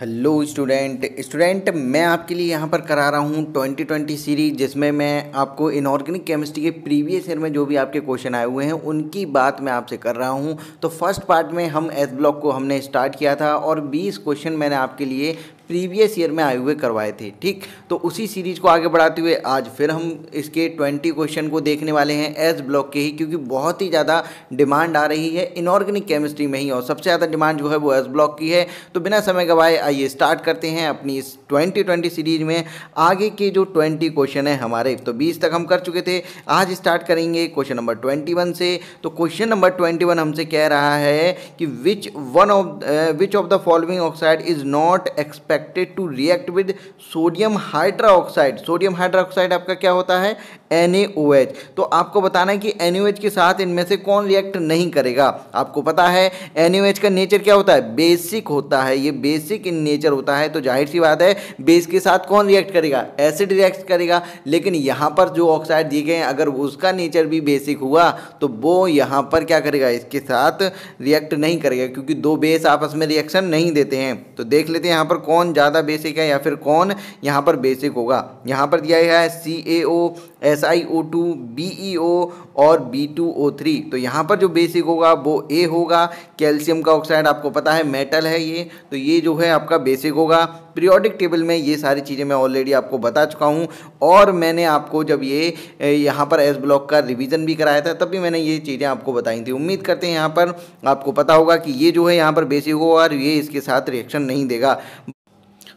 Hello student मैं आपके लिए यहाँ पर करा रहा हूँ 2020 सीरीज, जिसमें मैं आपको इनऑर्गेनिक केमिस्ट्री के प्रीवियस ईयर में जो भी आपके क्वेश्चन आए हुए हैं उनकी बात मैं आपसे कर रहा हूँ। तो फर्स्ट पार्ट में हम एस ब्लॉक को हमने स्टार्ट किया था और 20 क्वेश्चन मैंने आपके लिए प्रीवियस ईयर में आए हुए करवाए थे। ठीक, तो उसी सीरीज को आगे बढ़ाते हुए आज फिर हम इसके 20 क्वेश्चन को देखने वाले हैं एस ब्लॉक के ही, क्योंकि बहुत ही ज़्यादा डिमांड आ रही है इनऑर्गेनिक केमिस्ट्री में ही और सबसे ज़्यादा डिमांड जो है वो एस ब्लॉक की है। तो बिना समय गवाए आइए स्टार्ट करते हैं अपनी इस 2020 सीरीज में आगे के जो 20 क्वेश्चन है हमारे। तो 20 तक हम कर चुके थे, आज स्टार्ट करेंगे क्वेश्चन नंबर 21 से। तो क्वेश्चन नंबर 21 हमसे कह रहा है कि which of the following oxide is not expected to react with sodium hydroxide. Sodium hydroxide आपका क्या होता है? NaOH। तो आपको बताना है कि NaOH के साथ इनमें से कौन रिएक्ट नहीं करेगा। आपको पता है NaOH का नेचर क्या होता है? बेसिक होता है, ये बेसिक इन नेचर होता है। तो जाहिर सी बात है बेस के साथ कौन रिएक्ट करेगा? एसिड रिएक्ट करेगा। लेकिन यहाँ पर जो ऑक्साइड दिए गए हैं अगर उसका नेचर भी बेसिक हुआ तो वो यहाँ पर क्या करेगा? इसके साथ रिएक्ट नहीं करेगा, क्योंकि दो बेस आपस में रिएक्शन नहीं देते हैं। तो देख लेते हैं यहाँ पर कौन ज़्यादा बेसिक है या फिर कौन यहाँ पर बेसिक होगा। यहाँ पर दिया गया है CaO, SiO2, BeO और B2O3। तो यहाँ पर जो बेसिक होगा वो A होगा। कैल्शियम का ऑक्साइड आपको पता है मेटल है ये, तो ये जो है आपका बेसिक होगा। पीरियोडिक टेबल में ये सारी चीज़ें मैं ऑलरेडी आपको बता चुका हूँ और मैंने आपको जब ये यहाँ पर एस ब्लॉक का रिवीजन भी कराया था तब भी मैंने ये चीज़ें आपको बताई थी। उम्मीद करते हैं यहाँ पर आपको पता होगा कि ये जो है यहाँ पर बेसिक होगा और ये इसके साथ रिएक्शन नहीं देगा।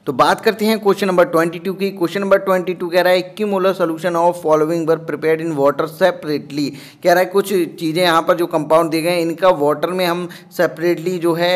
तो बात करते हैं क्वेश्चन नंबर 22 की। क्वेश्चन नंबर 22 कह रहा है equimolar solution of following were prepared in water separately. कह रहा है कुछ चीज़ें यहाँ पर जो कंपाउंड दिए गए हैं इनका वाटर में हम सेपरेटली जो है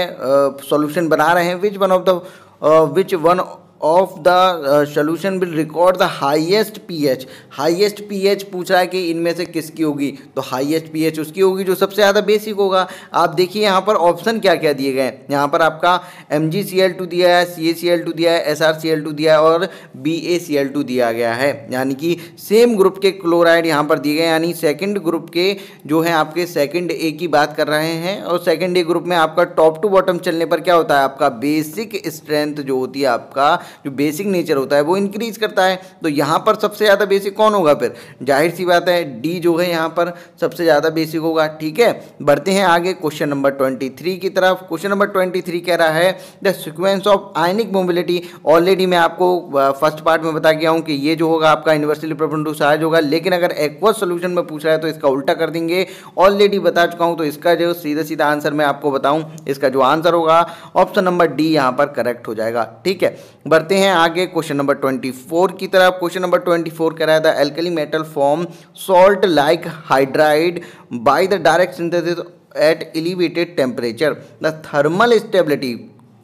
सॉल्यूशन बना रहे हैं। Which one of the solution will record the highest pH. Highest pH पूछ रहा है कि इनमें से किसकी होगी? तो हाईएस्ट पीएच उसकी होगी जो सबसे ज़्यादा बेसिक होगा। आप देखिए यहाँ पर ऑप्शन क्या क्या दिए गए हैं। यहाँ पर आपका MgCl2 दिया है, CaCl2 दिया है, SrCl2 दिया है और BaCl2 दिया गया है। यानी कि सेम ग्रुप के क्लोराइड यहाँ पर दिए गए, यानी सेकेंड ग्रुप के जो है आपके सेकेंड ए की बात कर रहे हैं। और सेकेंड ए ग्रुप में आपका टॉप टू बॉटम चलने पर क्या होता है? आपका बेसिक स्ट्रेंथ जो होती है, आपका जो बेसिक नेचर होता है वो इंक्रीज करता है। तो यहाँ पर सबसे ज़्यादा बेसिक कौन होगा? फिर जाहिर सी बात है डी जो है यहाँ पर सबसे ज़्यादा बेसिक होगा। ठीक है, बढ़ते हैं आगे क्वेश्चन नंबर 23 की तरफ। क्वेश्चन नंबर 23 कह रहा है the sequence of ionic mobility. Already मैं आपको फर्स्ट पार्ट में बता गया हूँ कि ये जो होगा आपका इन्वर्सली प्रोपोर्शनल टू साइज होगा, लेकिन अगर एक्वस सोल्यूशन में पूछ रहा है तो इसका उल्टा कर देंगे। ऑलरेडी बता चुका हूँ, तो इसका जो सीधा सीधा आंसर मैं आपको बताऊँ, इसका जो आंसर होगा ऑप्शन नंबर डी यहाँ पर करेक्ट हो जाएगा। ठीक है, बढ़ते हैं आगे क्वेश्चन नंबर 24 की तरफ। क्वेश्चन नंबर 24 कह रहा है the alkali metal form salt like hydride by the direct synthesis at elevated temperature. The thermal stability,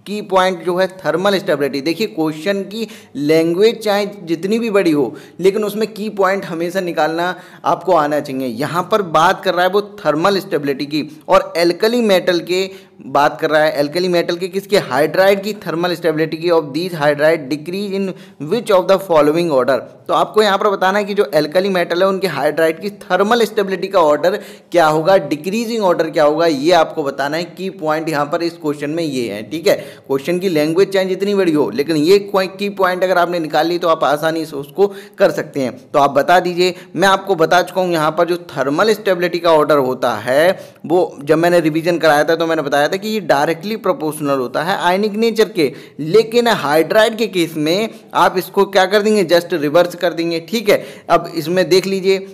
key point जो है थर्मल स्टेबिलिटी। देखिए क्वेश्चन की लैंग्वेज चाहे जितनी भी बड़ी हो लेकिन उसमें की पॉइंट हमेशा निकालना आपको आना चाहिए। यहाँ पर बात कर रहा है वो थर्मल स्टेबिलिटी की और एल्कली मेटल के बात कर रहा है। एल्कली मेटल के किसके? हाइड्राइड की थर्मल स्टेबिलिटी की। Of these hydride decrease in which of the following order. तो आपको यहाँ पर बताना है कि जो एल्कली मेटल है उनके हाइड्राइड की थर्मल स्टेबिलिटी का ऑर्डर क्या होगा, डिक्रीजिंग ऑर्डर क्या होगा, ये आपको बताना है। की पॉइंट यहाँ पर इस क्वेश्चन में ये है। ठीक है, क्वेश्चन की लैंग्वेज चाहे जितनी बड़ी हो लेकिन ये की पॉइंट अगर आपने निकाल ली तो आप आसानी से उसको कर सकते हैं। तो आप बता दीजिए। मैं आपको बता चुका हूँ यहाँ पर जो थर्मल स्टेबिलिटी का ऑर्डर होता है वो जब मैंने रिवीजन कराया था तो मैंने बताया था कि ये डायरेक्टली प्रोपोर्शनल होता है आयनिक नेचर के, लेकिन हाइड्राइड के केस में आप इसको क्या कर देंगे? जस्ट रिवर्स कर देंगे। ठीक है, अब इसमें देख लीजिए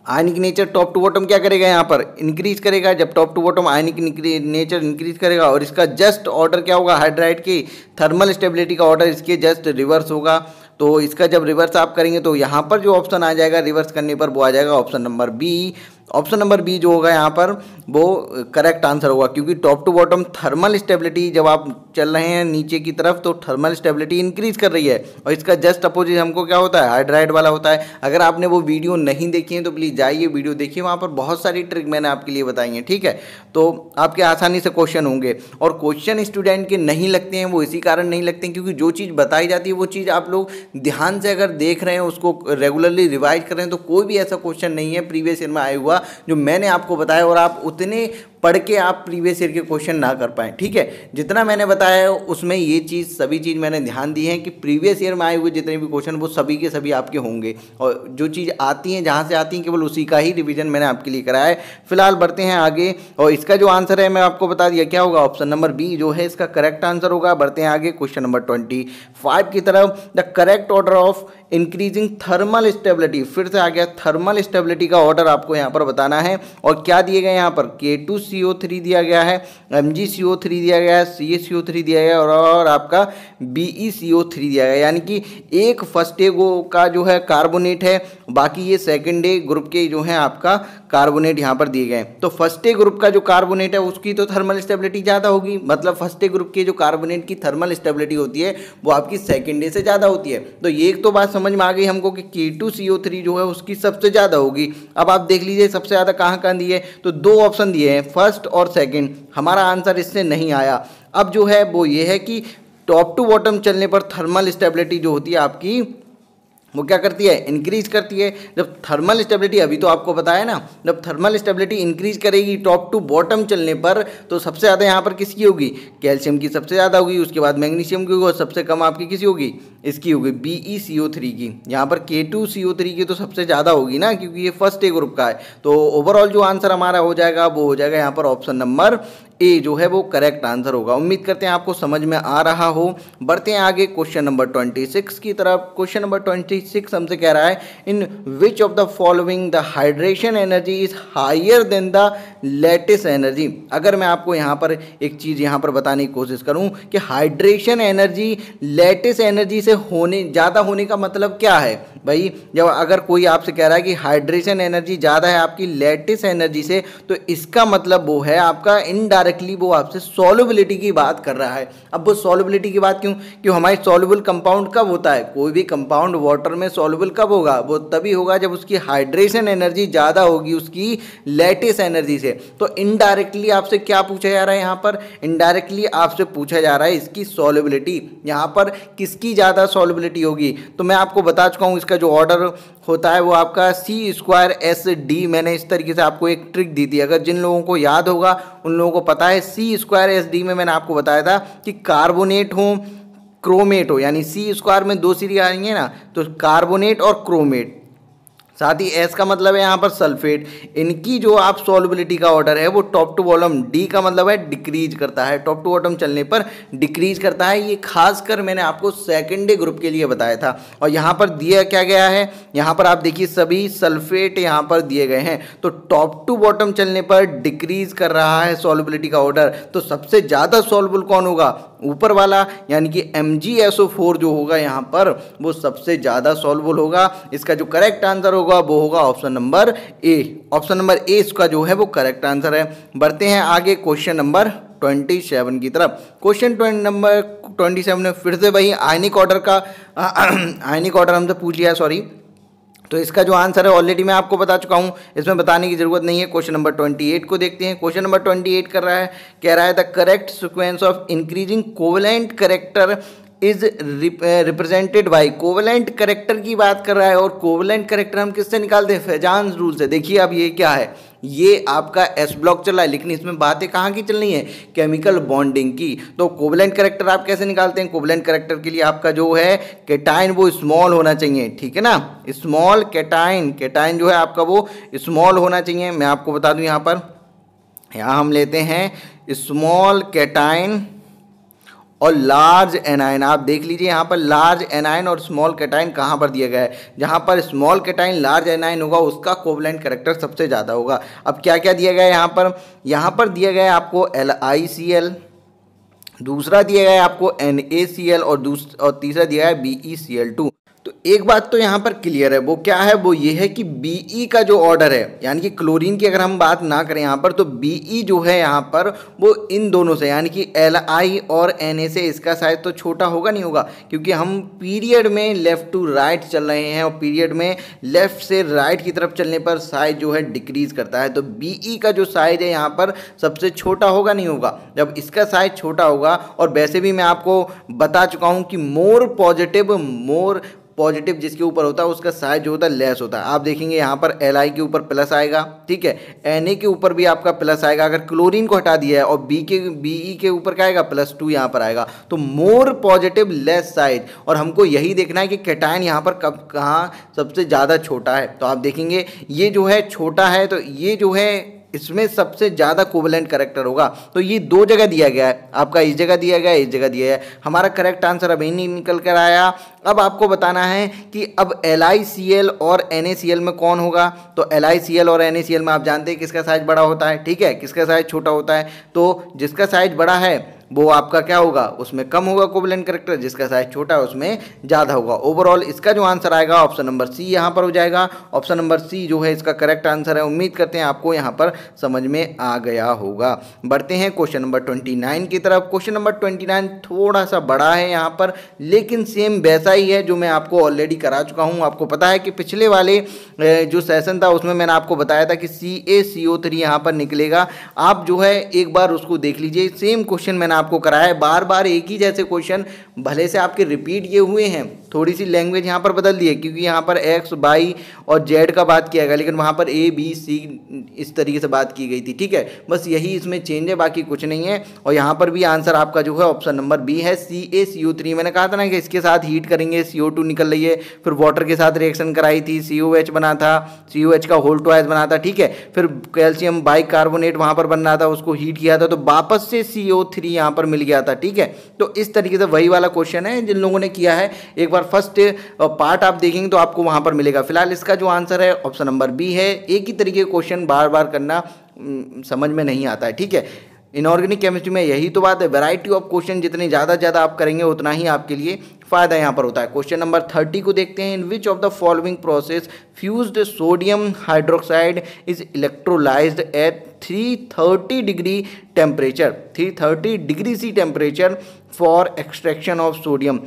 ionic nature top to bottom क्या करेगा? यहाँ पर इंक्रीज करेगा। जब top to bottom ionic nature increase करेगा और इसका जस्ट ऑर्डर क्या होगा? हाइड्राइड की थर्मल स्टेबिलिटी का ऑर्डर इसके जस्ट रिवर्स होगा। तो इसका जब रिवर्स आप करेंगे तो यहाँ पर जो ऑप्शन आ जाएगा रिवर्स करने पर वो आ जाएगा option number B. Option number B जो होगा यहाँ पर वो करेक्ट आंसर होगा, क्योंकि top to bottom thermal stability जब आप चल रहे हैं नीचे की तरफ तो थर्मल स्टेबिलिटी इंक्रीज कर रही है और इसका जस्ट अपोजिट हमको क्या होता है? हाइड्राइड वाला होता है। अगर आपने वो वीडियो नहीं देखी है तो प्लीज़ जाइए वीडियो देखिए, वहाँ पर बहुत सारी ट्रिक मैंने आपके लिए बताई हैं। ठीक है, तो आपके आसानी से क्वेश्चन होंगे और क्वेश्चन स्टूडेंट के नहीं लगते हैं वो इसी कारण नहीं लगते हैं क्योंकि जो चीज़ बताई जाती है वो चीज़ आप लोग ध्यान से अगर देख रहे हैं, उसको रेगुलरली रिवाइज कर रहे हैं तो कोई भी ऐसा क्वेश्चन नहीं है प्रीवियस ईयर में आया हुआ जो मैंने आपको बताया और आप उतने पढ़ के आप प्रीवियस ईयर के क्वेश्चन ना कर पाएँ। ठीक है, जितना मैंने बताया है उसमें ये चीज़ सभी चीज़ मैंने ध्यान दी है कि प्रीवियस ईयर में आए हुए जितने भी क्वेश्चन वो सभी के सभी आपके होंगे, और जो चीज़ आती हैं जहाँ से आती हैं केवल उसी का ही रिवीजन मैंने आपके लिए कराया है। फिलहाल बढ़ते हैं आगे, और इसका जो आंसर है मैं आपको बता दिया क्या होगा, ऑप्शन नंबर बी जो है इसका करेक्ट आंसर होगा। बढ़ते हैं आगे क्वेश्चन नंबर 25 की तरफ। The correct order of increasing thermal stability, फिर से आ गया थर्मल स्टेबिलिटी का ऑर्डर आपको यहाँ पर बताना है। और क्या दिए गए यहाँ पर, K2CO3 दिया गया है, MgCO3 दिया गया है, CaCO3 दिया गया है, और आपका BeCO3 दिया गया है। यानी कि एक फर्स्ट ए का जो है कार्बोनेट है, बाकी ये सेकेंड ए ग्रुप के जो है आपका कार्बोनेट यहाँ पर दिए गए हैं। तो फर्स्ट ए ग्रुप का जो कार्बोनेट है उसकी तो थर्मल स्टेबिलिटी ज़्यादा होगी, मतलब फर्स्ट ए ग्रुप के जो कार्बोनेट की थर्मल स्टेबिलिटी होती है वो आपकी सेकेंड ए से ज़्यादा होती है। तो ये एक तो बात समझ में आ गई हमको कि K2CO3 जो है उसकी सबसे ज़्यादा होगी। अब आप देख लीजिए सबसे ज़्यादा कहाँ दी है, तो दो ऑप्शन दिए हैं, फर्स्ट और सेकेंड। हमारा आंसर इससे नहीं आया। अब जो है वो ये है कि टॉप टू बॉटम चलने पर थर्मल स्टेबिलिटी जो होती है आपकी वो क्या करती है, इंक्रीज करती है। जब थर्मल स्टेबिलिटी, अभी तो आपको बताया ना, जब थर्मल स्टेबिलिटी इंक्रीज करेगी टॉप टू बॉटम चलने पर, तो सबसे ज़्यादा यहाँ पर किसकी होगी, कैल्शियम की सबसे ज़्यादा होगी, उसके बाद मैग्नीशियम की होगी, और सबसे कम आपकी किसी होगी, इसकी होगी BeCO3 की। यहाँ पर K2CO3 की तो सबसे ज़्यादा होगी ना, क्योंकि ये फर्स्ट ए ग्रुप का है। तो ओवरऑल जो आंसर हमारा हो जाएगा वो हो जाएगा यहाँ पर ऑप्शन नंबर ए जो है वो करेक्ट आंसर होगा। उम्मीद करते हैं आपको समझ में आ रहा हो। बढ़ते हैं आगे क्वेश्चन नंबर 26 की तरफ। क्वेश्चन नंबर 26 हमसे कह रहा है, in which of the following the hydration energy is higher than the lattice energy. अगर मैं आपको यहाँ पर एक चीज़ यहाँ पर बताने की कोशिश करूँ कि हाइड्रेशन एनर्जी लेटिस एनर्जी से ज़्यादा होने का मतलब क्या है भाई, जब अगर कोई आपसे कह रहा है कि हाइड्रेशन एनर्जी ज़्यादा है आपकी लेटिस एनर्जी से, तो इसका मतलब वो है आपका इनडायरेक्टली वो आपसे सॉल्युबिलिटी की बात कर रहा है। अब वो सॉल्युबिलिटी की बात क्यों हमारी सॉल्युबल कंपाउंड कब होता है, कोई भी कंपाउंड वाटर में सॉल्युबल कब होगा, वो तभी होगा जब उसकी हाइड्रेशन एनर्जी ज़्यादा होगी उसकी लेटिस एनर्जी से। तो इनडायरेक्टली आपसे क्या पूछा जा रहा है, यहाँ पर इनडायरेक्टली आपसे पूछा जा रहा है इसकी सॉल्युबिलिटी, यहाँ पर किसकी ज़्यादा सॉल्युबिलिटी होगी। तो मैं आपको बता चुका हूँ इसका जो ऑर्डर होता है वो आपका C²SD। मैंने इस तरीके से आपको एक ट्रिक दी थी, अगर जिन लोगों को याद होगा उन लोगों को पता है। C²SD में मैंने आपको बताया था कि कार्बोनेट हो क्रोमेट हो, यानी C² में दो सीरीज आ रही है ना, तो कार्बोनेट और क्रोमेट, साथ ही एस का मतलब है यहाँ पर सल्फेट, इनकी जो आप सॉल्युबिलिटी का ऑर्डर है वो टॉप टू बॉटम, डी का मतलब है डिक्रीज करता है, टॉप टू बॉटम चलने पर डिक्रीज करता है। ये खासकर मैंने आपको सेकेंड ग्रुप के लिए बताया था। और यहाँ पर दिया क्या गया है, यहाँ पर आप देखिए सभी सल्फेट यहाँ पर दिए गए हैं, तो टॉप टू बॉटम चलने पर डिक्रीज कर रहा है सॉल्युबिलिटी का ऑर्डर। तो सबसे ज़्यादा सॉल्युबल कौन होगा, ऊपर वाला, यानी कि MgSO4 जो होगा यहाँ पर वो सबसे ज़्यादा सॉल्युबल होगा। इसका जो करेक्ट आंसर होगा वो होगा option number A. Option number A इसका जो है वो करेक्ट आंसर है। बढ़ते हैं आगे क्वेश्चन नंबर 27 की तरफ। क्वेश्चन नंबर 27 में फिर से वही आयनिक ऑर्डर का आयनिक ऑर्डर हमसे पूछ लिया, सॉरी। तो इसका जो आंसर है ऑलरेडी मैं आपको बता चुका हूँ, इसमें बताने की जरूरत नहीं है। क्वेश्चन नंबर 28 को देखते हैं। क्वेश्चन नंबर 28 कह रहा है the correct sequence of increasing covalent character is represented by. Covalent character की बात कर रहा है, और कोवेलेंट करेक्टर हम किससे निकालते हैं, फेजान्स रूल से। देखिए अब ये क्या है, ये आपका एस ब्लॉक चल रहा है, लेकिन इसमें बातें कहाँ की चल रही है, केमिकल बॉन्डिंग की। तो कोवेलेंट करेक्टर आप कैसे निकालते हैं, कोवेलेंट करेक्टर के लिए आपका जो है कैटाइन वो स्मॉल होना चाहिए, ठीक है ना, स्मॉल कैटाइन जो है आपका वो स्मॉल होना चाहिए। मैं आपको बता दूं यहाँ हम लेते हैं स्मॉल कैटाइन और लार्ज एनाइन। आप देख लीजिए यहाँ पर लार्ज एनाइन और स्मॉल कैटाइन कहाँ पर दिया गया है, जहाँ पर स्मॉल कैटाइन लार्ज एनाइन होगा उसका कोवेलेंट करेक्टर सबसे ज़्यादा होगा। अब क्या क्या दिया गया है यहाँ पर दिया गया है आपको LiCl, दूसरा दिया गया है आपको NaCl, और तीसरा दिया है BeCl2। तो एक बात तो यहाँ पर क्लियर है, वो क्या है, वो ये है कि Be का जो ऑर्डर है, यानी कि क्लोरीन की अगर हम बात ना करें यहाँ पर, तो Be जो है यहाँ पर वो इन दोनों से, यानी कि Li और Na से इसका साइज तो छोटा होगा नहीं होगा, क्योंकि हम पीरियड में लेफ़्ट टू राइट चल रहे हैं, और पीरियड में लेफ़्ट से राइट की तरफ चलने पर साइज जो है डिक्रीज करता है। तो Be का जो साइज है यहाँ पर सबसे छोटा होगा नहीं होगा, जब इसका साइज छोटा होगा। और वैसे भी मैं आपको बता चुका हूँ कि मोर पॉजिटिव जिसके ऊपर होता है उसका साइज जो होता है लेस होता है। आप देखेंगे यहाँ पर Li के ऊपर प्लस आएगा, ठीक है, Na के ऊपर भी आपका प्लस आएगा। अगर क्लोरीन को हटा दिया है और Be के ऊपर क्या आएगा, +2 यहाँ पर आएगा। तो मोर पॉजिटिव लेस साइज, और हमको यही देखना है कि कैटायन यहाँ पर कब कहाँ सबसे ज़्यादा छोटा है। तो आप देखेंगे ये जो है छोटा है, तो ये जो है इसमें सबसे ज़्यादा कोवेलेंट करेक्टर होगा। तो ये दो जगह दिया गया है, आपका इस जगह दिया गया है, इस जगह दिया है। हमारा करेक्ट आंसर अभी नहीं निकल कर आया। अब आपको बताना है कि अब LiCl और NaCl में कौन होगा। तो LiCl और NaCl में आप जानते हैं किसका साइज बड़ा होता है, ठीक है, किसका साइज छोटा होता है। तो जिसका साइज बड़ा है वो आपका क्या होगा, उसमें कम होगा कोवेलेंट करेक्टर, जिसका साइज छोटा है उसमें ज़्यादा होगा। ओवरऑल इसका जो आंसर आएगा ऑप्शन नंबर सी यहाँ पर हो जाएगा। ऑप्शन नंबर सी जो है इसका करेक्ट आंसर है। उम्मीद करते हैं आपको यहाँ पर समझ में आ गया होगा। बढ़ते हैं क्वेश्चन नंबर 29 की तरफ। क्वेश्चन नंबर 29 थोड़ा सा बड़ा है यहाँ पर, लेकिन सेम वैसा ही है जो मैं आपको ऑलरेडी करा चुका हूँ। आपको पता है कि पिछले वाले जो सेशन था उसमें मैंने आपको बताया था कि CaCO3 यहाँ पर निकलेगा। आप जो है एक बार उसको देख लीजिए, सेम क्वेश्चन मैंने आपको कराया है, बार बार एक ही जैसे क्वेश्चन, भले से आपके रिपीट ये हुए हैं, थोड़ी सी लैंग्वेज यहाँ पर बदल दी है, क्योंकि यहाँ पर X, Y और Z का बात किया गया, लेकिन वहाँ पर A, B, C इस तरीके से बात की गई थी, ठीक है। बस यही इसमें चेंज है, बाकी कुछ नहीं है। और यहाँ पर भी आंसर आपका जो है ऑप्शन नंबर बी है, CaCO3। मैंने कहा था ना कि इसके साथ हीट करेंगे, CO2 निकल रही है, फिर वाटर के साथ रिएक्शन कराई थी, COH बना था, COH का होल ट्वाइस बना था, ठीक है, फिर कैल्शियम बाइकार्बोनेट वहाँ पर बन रहा था, उसको हीट किया था तो वापस से CO3 यहाँ पर मिल गया था, ठीक है। तो इस तरीके से वही वाला क्वेश्चन है जिन लोगों ने किया है, एक बार फर्स्ट पार्ट आप देखेंगे तो आपको वहां पर मिलेगा। फिलहाल इसका जो आंसर है ऑप्शन नंबर बी है। एक ही तरीके के क्वेश्चन बार बार करना समझ में नहीं आता है, ठीक है। इनऑर्गेनिक केमिस्ट्री में यही तो बात है, वैरायटी ऑफ क्वेश्चन जितने ज़्यादा आप करेंगे उतना ही आपके लिए फ़ायदा यहाँ पर होता है। क्वेश्चन नंबर 30 को देखते हैं। In which of the following process fused sodium hydroxide is electrolysed at 330 degree temperature, 330 degree C temperature for extraction of sodium.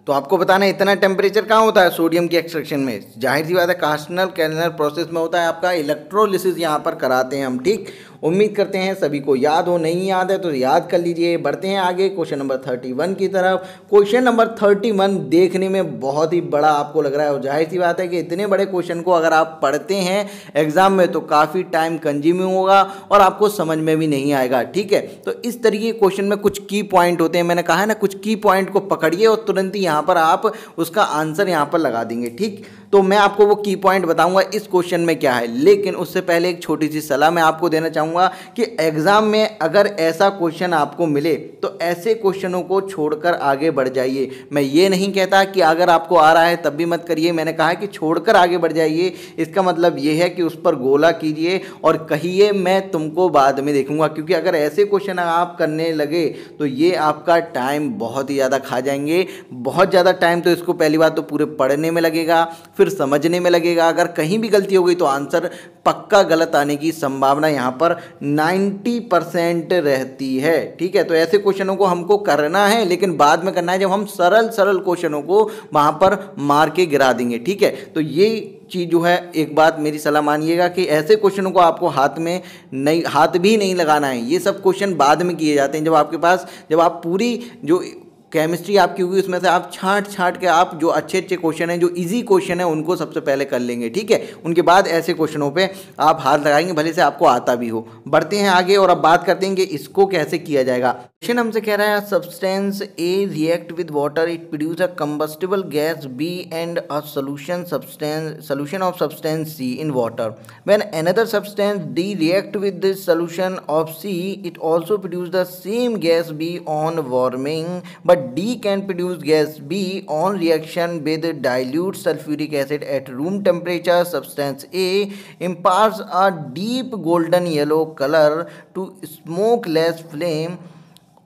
तो आपको बताना है इतना टेम्परेचर कहाँ होता है सोडियम की एक्सट्रैक्शन में, जाहिर सी बात है कार्सनल कैलनर प्रोसेस में होता है, आपका इलेक्ट्रोलिसिस यहाँ पर कराते हैं हम, ठीक। उम्मीद करते हैं सभी को याद हो, नहीं याद है तो याद कर लीजिए। बढ़ते हैं आगे क्वेश्चन नंबर 31 की तरफ। क्वेश्चन नंबर 31 देखने में बहुत ही बड़ा आपको लग रहा है, और जाहिर सी बात है कि इतने बड़े क्वेश्चन को अगर आप पढ़ते हैं एग्जाम में तो काफ़ी टाइम कंज्यूमिंग होगा और आपको समझ में भी नहीं आएगा, ठीक है। तो इस तरीके के क्वेश्चन में कुछ की पॉइंट होते हैं, मैंने कहा है ना, कुछ की पॉइंट को पकड़िए और तुरंत ही यहाँ पर आप उसका आंसर यहाँ पर लगा देंगे, ठीक। तो मैं आपको वो की पॉइंट बताऊंगा इस क्वेश्चन में क्या है, लेकिन उससे पहले एक छोटी सी सलाह मैं आपको देना चाहूँगा कि एग्ज़ाम में अगर ऐसा क्वेश्चन आपको मिले तो ऐसे क्वेश्चनों को छोड़कर आगे बढ़ जाइए। मैं ये नहीं कहता कि अगर आपको आ रहा है तब भी मत करिए, मैंने कहा है कि छोड़कर आगे बढ़ जाइए। इसका मतलब ये है कि उस पर गोला कीजिए और कहिए मैं तुमको बाद में देखूंगा, क्योंकि अगर ऐसे क्वेश्चन आप करने लगे तो ये आपका टाइम बहुत ही ज़्यादा खा जाएंगे। बहुत ज़्यादा टाइम तो इसको पहली बात तो पूरे पढ़ने में लगेगा, फिर समझने में लगेगा। अगर कहीं भी गलती हो गई तो आंसर पक्का गलत आने की संभावना यहाँ पर 90% रहती है, ठीक है। तो ऐसे क्वेश्चनों को हमको करना है, लेकिन बाद में करना है जब हम सरल क्वेश्चनों को वहाँ पर मार के गिरा देंगे, ठीक है। तो ये चीज़ जो है, एक बात मेरी सलाह मानिएगा कि ऐसे क्वेश्चनों को आपको हाथ भी नहीं लगाना है। ये सब क्वेश्चन बाद में किए जाते हैं जब आप पूरी जो केमिस्ट्री आपकी होगी उसमें से आप छांट के आप जो अच्छे क्वेश्चन हैं, जो इजी क्वेश्चन है, उनको सबसे पहले कर लेंगे, ठीक है। उनके बाद ऐसे क्वेश्चनों पे आप हाथ लगाएंगे, भले से आपको आता भी हो। बढ़ते हैं आगे और अब बात करते हैं कि इसको कैसे किया जाएगा। क्वेश्चन हमसे कह रहा है substance A react with water, it produce a combustible gas B and a solution of substance C in water. When another substance D react with this solution of C, it also produce the same gas B on warming, but D can produce gas B on reaction with dilute sulfuric acid at room temperature. Substance A imparts a deep golden yellow color to smokeless flame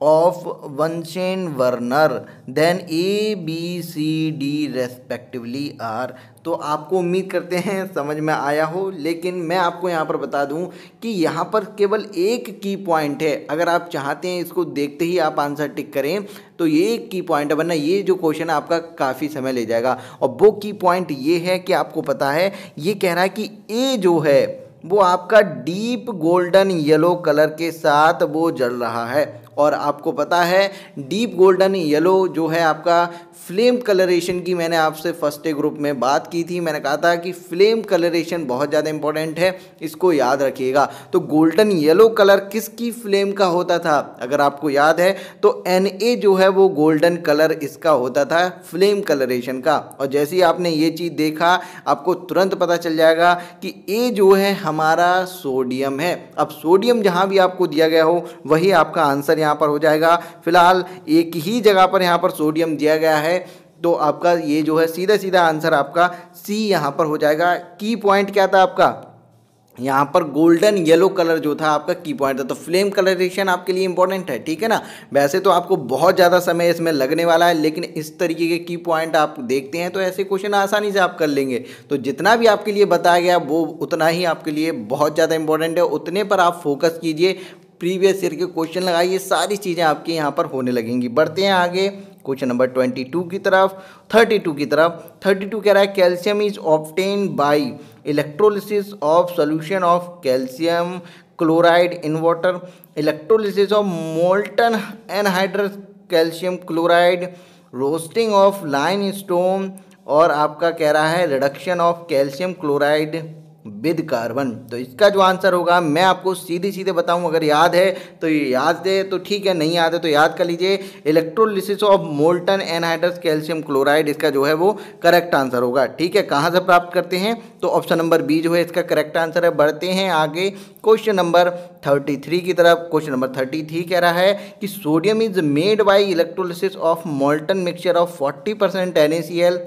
of Bunsen burner, then A, B, C, D respectively are। तो आपको उम्मीद करते हैं समझ में आया हो, लेकिन मैं आपको यहाँ पर बता दूँ कि यहाँ पर केवल एक की पॉइंट है। अगर आप चाहते हैं इसको देखते ही आप आंसर टिक करें तो ये एक की पॉइंट है, वरना ये जो क्वेश्चन है आपका काफ़ी समय ले जाएगा। और वो की पॉइंट ये है कि आपको पता है, ये कह रहा है कि ए जो है वो आपका डीप गोल्डन येलो कलर के साथ वो जल रहा है, और आपको पता है डीप गोल्डन येलो जो है आपका फ्लेम कलरेशन की मैंने आपसे फर्स्ट डे ग्रुप में बात की थी। मैंने कहा था कि फ्लेम कलरेशन बहुत ज़्यादा इंपॉर्टेंट है, इसको याद रखिएगा। तो गोल्डन येलो कलर किसकी फ्लेम का होता था, अगर आपको याद है तो Na जो है वो गोल्डन कलर इसका होता था फ्लेम कलरेशन का। और जैसे ही आपने ये चीज़ देखा आपको तुरंत पता चल जाएगा कि A जो है हमारा सोडियम है। अब सोडियम जहाँ भी आपको दिया गया हो वही आपका आंसर यहाँ पर हो जाएगा। फिलहाल एक ही जगह पर यहाँ पर सोडियम दिया गया है, तो आपका ये जो है सीधा सीधा आंसर आपका सी यहाँ पर हो जाएगा। की पॉइंट क्या था आपका, यहाँ पर गोल्डन येलो कलर जो था आपका की पॉइंट था। तो फ्लेम कलरेशन आपके लिए इंपॉर्टेंट है, ठीक है ना। वैसे तो आपको बहुत ज़्यादा समय इसमें लगने वाला है, लेकिन इस तरीके के की पॉइंट आप देखते हैं तो ऐसे क्वेश्चन आसानी से आप कर लेंगे। तो जितना भी आपके लिए बताया गया वो उतना ही आपके लिए बहुत ज़्यादा इंपॉर्टेंट है, उतने पर आप फोकस कीजिए। प्रीवियस ईयर के क्वेश्चन लगाइए, सारी चीज़ें आपके यहाँ पर होने लगेंगी। बढ़ते हैं आगे क्वेश्चन नंबर 22 की तरफ, 32 की तरफ। 32 कह रहा है calcium is obtained by electrolysis of solution of calcium chloride in water, electrolysis of molten anhydrous calcium chloride, roasting of lime stone, और आपका कह रहा है reduction of calcium chloride with carbon. तो इसका जो आंसर होगा मैं आपको सीधे सीधे बताऊं, अगर याद है तो ये याद है तो ठीक है, नहीं याद है तो याद कर लीजिए। Electrolysis of molten anhydrous calcium chloride इसका जो है वो करेक्ट आंसर होगा, ठीक है। कहाँ से प्राप्त करते हैं, तो ऑप्शन नंबर बी जो है इसका करेक्ट आंसर है। बढ़ते हैं आगे क्वेश्चन नंबर 33 की तरफ। क्वेश्चन नंबर 33 कह रहा है कि sodium is made by electrolysis of molten mixture of 40% NaCl,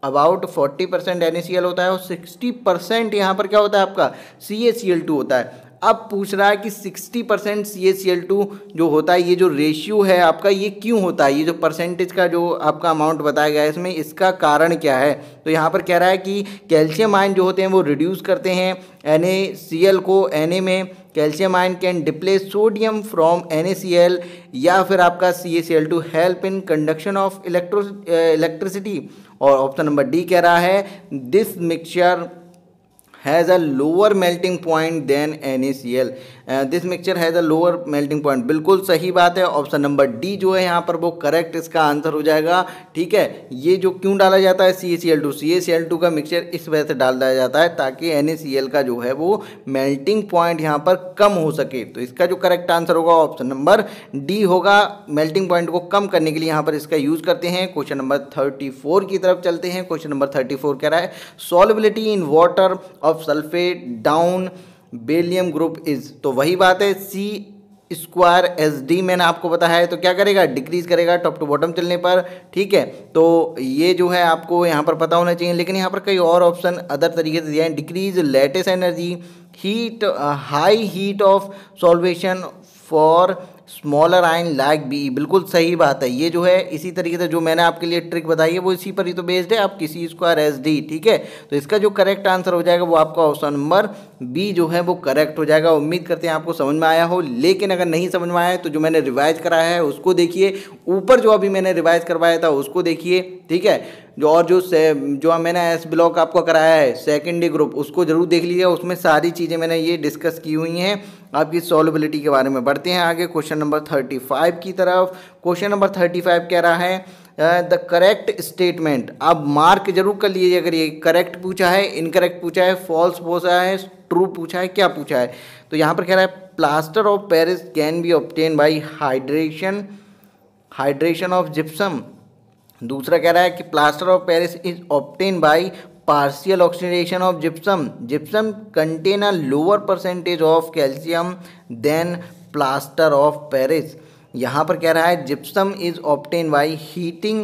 about 40% NaCl होता है और 60% यहाँ पर क्या होता है आपका CaCl2 होता है। अब पूछ रहा है कि 60% CaCl2 जो होता है, ये जो रेशियो है आपका ये क्यों होता है, ये जो परसेंटेज का जो आपका अमाउंट बताया गया है इसमें, इसका कारण क्या है। तो यहाँ पर कह रहा है कि कैल्शियम आयन जो होते हैं वो रिड्यूस करते हैं NaCl को Na में। Calcium ion can displace sodium from NaCl, या फिर आपका CaCl2 help in conduction of electricity. और ऑप्शन नंबर डी कह रहा है this mixture has a lower melting point than NaCl, this mixture has a lower melting point. बिल्कुल सही बात है, ऑप्शन नंबर डी जो है यहाँ पर वो करेक्ट इसका आंसर हो जाएगा, ठीक है। ये जो क्यों डाला जाता है CaCl2 का मिक्सचर इस वजह से डाल दिया जाता है ताकि NaCl का जो है वो मेल्टिंग पॉइंट यहाँ पर कम हो सके। तो इसका जो करेक्ट आंसर होगा ऑप्शन नंबर डी होगा। मेल्टिंग पॉइंट को कम करने के लिए यहाँ पर इसका यूज़ करते हैं। क्वेश्चन नंबर 34 की तरफ चलते हैं। क्वेश्चन नंबर 34 कह रहा है solubility in water of sulphate down beryllium group is. तो वही बात है C²SD मैंने आपको बताया है, तो क्या करेगा डिक्रीज करेगा टॉप टू बॉटम चलने पर, ठीक है। तो ये जो है आपको यहाँ पर पता होना चाहिए, लेकिन यहाँ पर कई और ऑप्शन अदर तरीके से दिया है। Decrease lattice energy, heat, high heat of solvation for smaller ion like B. बिल्कुल सही बात है, ये जो है इसी तरीके से जो मैंने आपके लिए ट्रिक बताई है वो इसी पर ही तो बेस्ड है, आपकी C²SD, ठीक है। तो इसका जो करेक्ट आंसर हो जाएगा वो आपका ऑप्शन नंबर बी जो है वो करेक्ट हो जाएगा। उम्मीद करते हैं आपको समझ में आया हो, लेकिन अगर नहीं समझ में आया है तो जो मैंने रिवाइज कराया है उसको देखिए, ऊपर जो अभी मैंने रिवाइज करवाया था उसको देखिए, ठीक है। जो मैंने एस ब्लॉक आपको कराया है सेकेंड डे ग्रुप उसको जरूर देख लीजिएगा, उसमें सारी चीज़ें मैंने ये डिस्कस की हुई हैं आपकी सॉल्युबिलिटी के बारे में। बढ़ते हैं आगे क्वेश्चन नंबर 35 की तरफ। क्वेश्चन नंबर 35 कह रहा है द करेक्ट स्टेटमेंट। आप मार्क जरूर कर लीजिए अगर ये करेक्ट पूछा है, इनकरेक्ट पूछा है, फॉल्स पूछा है, ट्रू पूछा है, क्या पूछा है। तो यहाँ पर कह रहा है plaster of Paris can be obtain by hydration of gypsum. दूसरा कह रहा है कि plaster of Paris is obtain by partial oxidation of gypsum. Gypsum contain a lower percentage of calcium than plaster of Paris. यहाँ पर कह रहा है gypsum is obtain by heating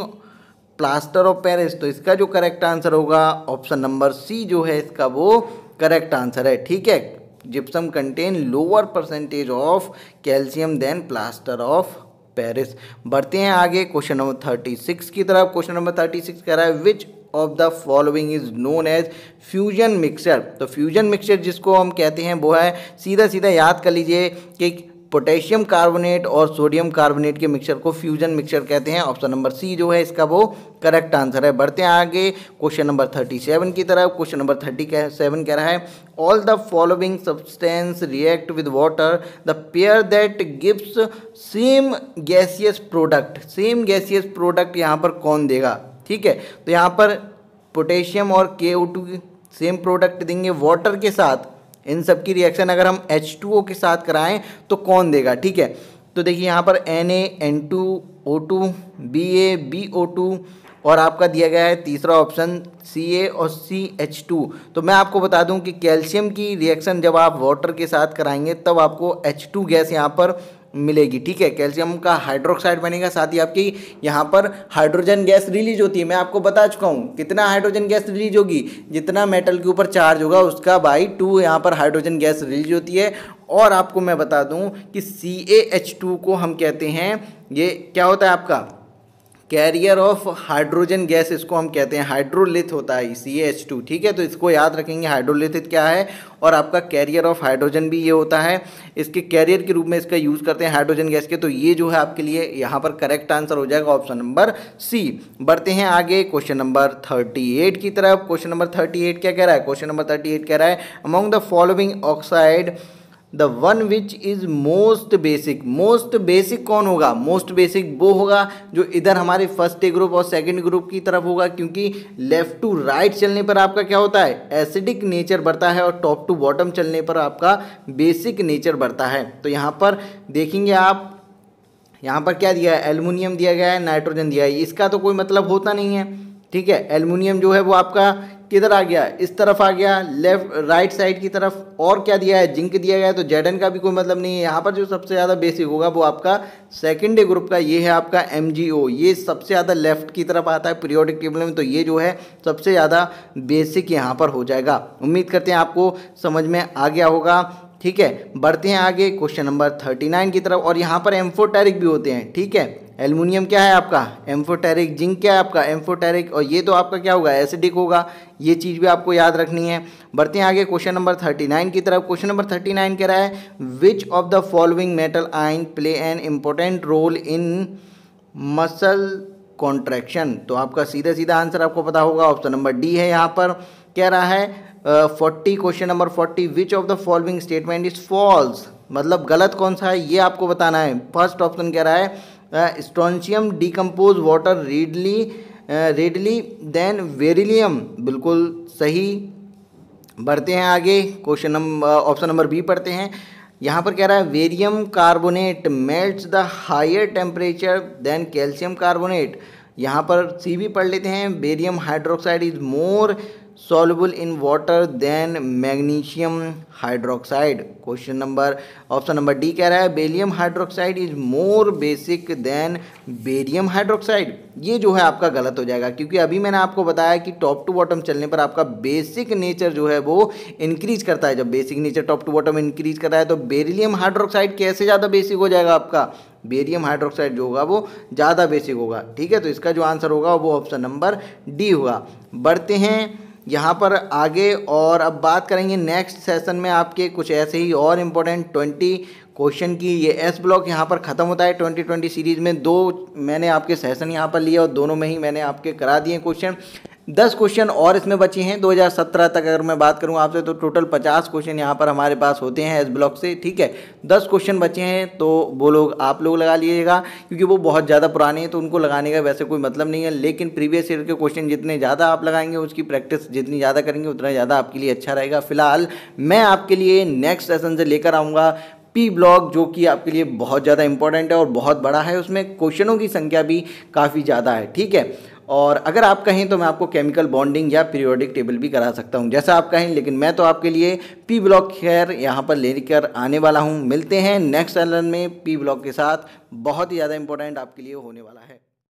plaster of Paris. तो इसका जो करेक्ट आंसर होगा option number C जो है इसका वो करेक्ट आंसर है, ठीक है। Gypsum contain lower percentage of calcium than plaster of Paris. बढ़ते हैं आगे क्वेश्चन नंबर 36 की तरफ। क्वेश्चन नंबर 36 कह रहा है which of the following is known as fusion mixture. तो फ्यूजन मिक्सचर जिसको हम कहते हैं वो है, सीधा सीधा याद कर लीजिए कि पोटेशियम कार्बोनेट और सोडियम कार्बोनेट के मिक्सचर को फ्यूजन मिक्सचर कहते हैं। ऑप्शन नंबर सी जो है इसका वो करेक्ट आंसर है। बढ़ते हैं आगे क्वेश्चन नंबर 37 की तरफ। क्वेश्चन नंबर 37 कह रहा है all the following substance react with water the pair that gives same gaseous product. Same gaseous product यहाँ पर कौन देगा? ठीक है, तो यहाँ पर पोटेशियम और KO2 सेम प्रोडक्ट देंगे वाटर के साथ। इन सब की रिएक्शन अगर हम H2O के साथ कराएं तो कौन देगा? ठीक है, तो देखिए यहाँ पर Na, N2O2, Ba, BO2 और आपका दिया गया है तीसरा ऑप्शन Ca और CH2। तो मैं आपको बता दूं कि कैल्शियम की रिएक्शन जब आप वाटर के साथ कराएंगे तब आपको H2 गैस यहाँ पर मिलेगी। ठीक है, कैल्शियम का हाइड्रोक्साइड बनेगा, साथ ही आपकी यहाँ पर हाइड्रोजन गैस रिलीज होती है। मैं आपको बता चुका हूँ कितना हाइड्रोजन गैस रिलीज होगी, जितना मेटल के ऊपर चार्ज होगा उसका बाई 2 यहाँ पर हाइड्रोजन गैस रिलीज होती है। और आपको मैं बता दूँ कि CaH2 को हम कहते हैं, ये क्या होता है आपका कैरियर ऑफ हाइड्रोजन गैस, इसको हम कहते हैं हाइड्रोलिथ होता है CaH2। ठीक है, तो इसको याद रखेंगे हाइड्रोलिथ क्या है और आपका कैरियर ऑफ हाइड्रोजन भी ये होता है। इसके कैरियर के रूप में इसका यूज़ करते हैं हाइड्रोजन गैस के। तो ये जो है आपके लिए यहाँ पर करेक्ट आंसर हो जाएगा ऑप्शन नंबर सी। बढ़ते हैं आगे क्वेश्चन नंबर 38 की तरफ। क्वेश्चन नंबर 38 क्या कह रहा है? क्वेश्चन नंबर 38 कह रहा है among the following oxide the one which is most basic. Most basic कौन होगा? मोस्ट बेसिक वो होगा जो इधर हमारे फर्स्ट ए ग्रुप और सेकंड ग्रुप की तरफ होगा, क्योंकि लेफ्ट टू राइट चलने पर आपका क्या होता है? एसिडिक नेचर बढ़ता है और टॉप टू बॉटम चलने पर आपका बेसिक नेचर बढ़ता है। तो यहाँ पर देखेंगे आप, यहाँ पर क्या दिया है? एल्युमिनियम दिया गया है, नाइट्रोजन दिया है। इसका तो कोई मतलब होता नहीं है। ठीक है, एल्युमिनियम जो है वो आपका किधर आ गया? इस तरफ आ गया, लेफ्ट राइट साइड की तरफ। और क्या दिया है? जिंक दिया गया है, तो Zn का भी कोई मतलब नहीं है। यहाँ पर जो सबसे ज़्यादा बेसिक होगा वो आपका सेकेंड ग्रुप का, ये है आपका MgO। ये सबसे ज़्यादा लेफ्ट की तरफ आता है पीरियोडिक टेबल में, तो ये जो है सबसे ज़्यादा बेसिक यहाँ पर हो जाएगा। उम्मीद करते हैं आपको समझ में आ गया होगा। ठीक है, बढ़ते हैं आगे क्वेश्चन नंबर 39 की तरफ। और यहाँ पर एम्फोटेरिक भी होते हैं। ठीक है, एल्युमिनियम क्या है आपका? एम्फोटेरिक। जिंक क्या है आपका? एम्फोटेरिक। और ये तो आपका क्या होगा? एसिडिक होगा। ये चीज़ भी आपको याद रखनी है। बढ़ते हैं आगे क्वेश्चन नंबर 39 की तरफ। क्वेश्चन नंबर 39 कह रहा है which of the following metal ion play an important role in muscle contraction. तो आपका सीधा सीधा आंसर आपको पता होगा, ऑप्शन नंबर डी है। यहाँ पर कह रहा है 40 question number 40 which of the following statement is false. मतलब गलत कौन सा है ये आपको बताना है। फर्स्ट ऑप्शन कह रहा है strontium decompose water readily than beryllium, बिल्कुल सही। बढ़ते हैं आगे question number option number B पढ़ते हैं। यहाँ पर कह रहा है barium carbonate melts the higher temperature than calcium carbonate. यहाँ पर सी भी पढ़ लेते हैं। Barium hydroxide is more soluble in water than magnesium hydroxide. Question number option number D कह रहा है barium hydroxide is more basic than barium hydroxide. ये जो है आपका गलत हो जाएगा, क्योंकि अभी मैंने आपको बताया कि टॉप टू बॉटम चलने पर आपका बेसिक नेचर जो है वो इंक्रीज करता है। जब basic nature top to bottom increase कर रहा है तो बेरिलियम हाइड्रोक्साइड कैसे ज़्यादा बेसिक हो जाएगा आपका? बेरियम हाइड्रोक्साइड जो होगा वो ज़्यादा बेसिक होगा। ठीक है, तो इसका जो आंसर होगा वो ऑप्शन नंबर डी होगा। बढ़ते हैं यहाँ पर आगे और अब बात करेंगे नेक्स्ट सेशन में आपके कुछ ऐसे ही और इम्पोर्टेंट 20 क्वेश्चन की। ये एस ब्लॉक यहाँ पर ख़त्म होता है 2020 सीरीज़ में। 2 मैंने आपके सेशन यहाँ पर लिए और दोनों में ही मैंने आपके करा दिए क्वेश्चन। 10 क्वेश्चन और इसमें बचे हैं 2017 तक। अगर मैं बात करूं आपसे तो टोटल 50 क्वेश्चन यहाँ पर हमारे पास होते हैं एस ब्लॉक से। ठीक है, 10 क्वेश्चन बचे हैं तो वो लोग आप लोग लगा लीजिएगा, क्योंकि वो बहुत ज़्यादा पुराने हैं तो उनको लगाने का वैसे कोई मतलब नहीं है। लेकिन प्रीवियस ईयर के क्वेश्चन जितने ज़्यादा आप लगाएंगे, उसकी प्रैक्टिस जितनी ज़्यादा करेंगे उतना ज़्यादा आपके लिए अच्छा रहेगा। फिलहाल मैं आपके लिए नेक्स्ट सेशन से लेकर आऊँगा पी ब्लॉक, जो कि आपके लिए बहुत ज़्यादा इंपॉर्टेंट है और बहुत बड़ा है। उसमें क्वेश्चनों की संख्या भी काफ़ी ज़्यादा है। ठीक है, और अगर आप कहें तो मैं आपको केमिकल बॉन्डिंग या पीरियोडिक टेबल भी करा सकता हूं, जैसा आप कहें। लेकिन मैं तो आपके लिए पी ब्लॉक खैर यहाँ पर लेकर आने वाला हूं। मिलते हैं नेक्स्ट सेशन में पी ब्लॉक के साथ। बहुत ही ज़्यादा इंपॉर्टेंट आपके लिए होने वाला है।